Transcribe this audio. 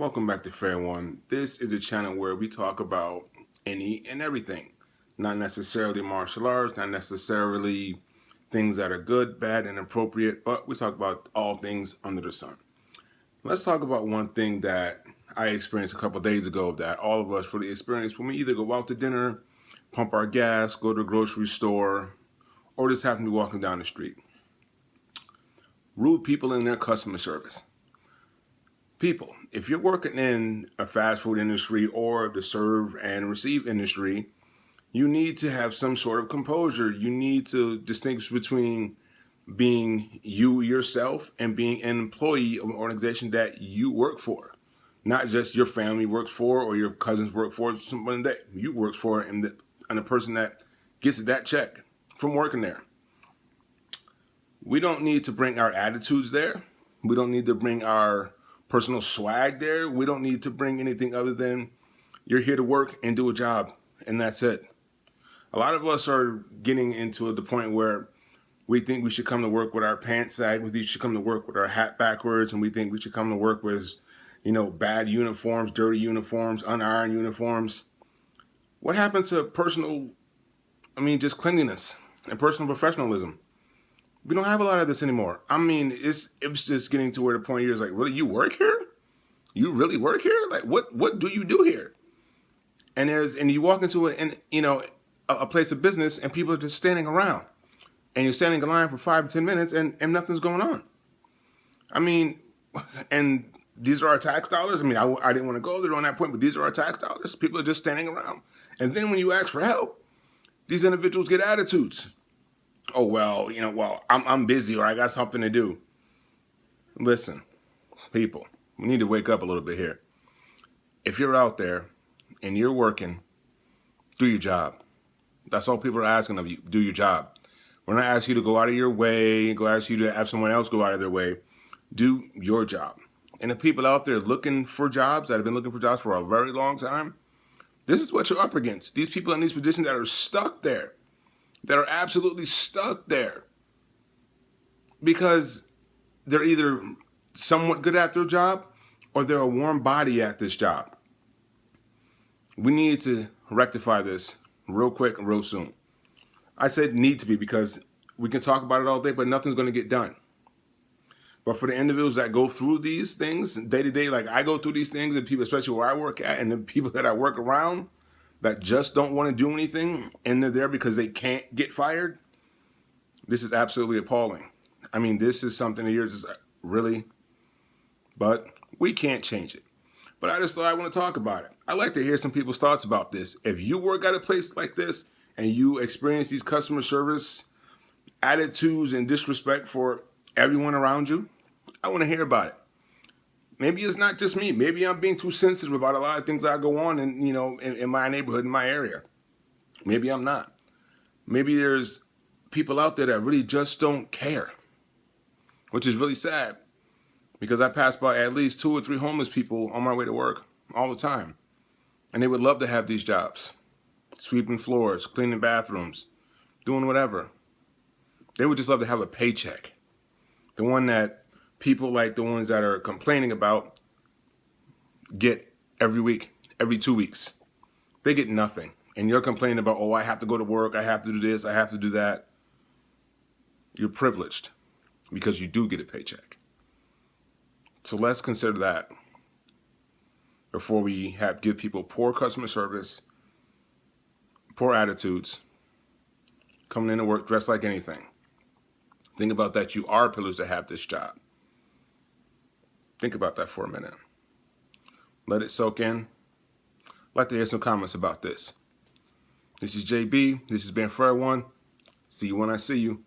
Welcome back to Fair One. This is a channel where we talk about any and everything. Not necessarily martial arts, not necessarily things that are good, bad, and appropriate, but we talk about all things under the sun. Let's talk about one thing that I experienced a couple days ago that all of us really experience when we either go out to dinner, pump our gas, go to the grocery store, or just happen to be walking down the street. Rude people in their customer service. People, if you're working in a fast food industry or the serve and receive industry, you need to have some sort of composure. You need to distinguish between being you yourself and being an employee of an organization that you work for. Not just your family works for or your cousins work for, someone that you work for and the person that gets that check from working there. We don't need to bring our attitudes there. We don't need to bring our personal swag there. We don't need to bring anything other than you're here to work and do a job, and that's it. A lot of us are getting into the point where we think we should come to work with our pants sagged, we should come to work with our hat backwards, and we think we should come to work with, bad uniforms, dirty uniforms, unironed uniforms. What happened to just cleanliness and personal professionalism? We don't have a lot of this anymore. It's just getting to where the point you're like, really, you work here? You really work here? Like, what do you do here? And you walk into a place of business and people are just standing around, and you're standing in line for 5 to 10 minutes and nothing's going on. And these are our tax dollars. I didn't want to go there on that point, but these are our tax dollars. People are just standing around. And then when you ask for help, these individuals get attitudes. Oh, I'm busy or I got something to do. Listen, people, we need to wake up a little bit here. If you're out there and you're working, do your job. That's all people are asking of you. Do your job. We're not asking you to go out of your way, ask you to have someone else go out of their way. Do your job. And the people out there looking for jobs, that have been looking for jobs for a very long time, this is what you're up against. These people in these positions that are stuck there, that are absolutely stuck there because they're either somewhat good at their job or they're a warm body at this job. We need to rectify this real quick and real soon. I said need to be because we can talk about it all day, but nothing's going to get done. But for the individuals that go through these things day to day, like I go through these things, and people, especially where I work at, and the people that I work around, that just don't want to do anything and they're there because they can't get fired, this is absolutely appalling. This is something that you're just really, but we can't change it. But I just thought I want to talk about it. I like to hear some people's thoughts about this. If you work at a place like this and you experience these customer service attitudes and disrespect for everyone around you, I want to hear about it. Maybe it's not just me. Maybe I'm being too sensitive about a lot of things that go on in my neighborhood, in my area. Maybe I'm not. Maybe there's people out there that really just don't care, which is really sad because I pass by at least 2 or 3 homeless people on my way to work all the time. And they would love to have these jobs, sweeping floors, cleaning bathrooms, doing whatever. They would just love to have a paycheck. The one that people like the ones that are complaining about get every week, every 2 weeks. They get nothing. And you're complaining about, oh, I have to go to work, I have to do this, I have to do that. You're privileged because you do get a paycheck. So let's consider that before we give people poor customer service, poor attitudes, coming into work dressed like anything. Think about that. You are privileged to have this job. Think about that for a minute. Let it soak in. I'd like to hear some comments about this. This is JB. This has been Fair One. See you when I see you.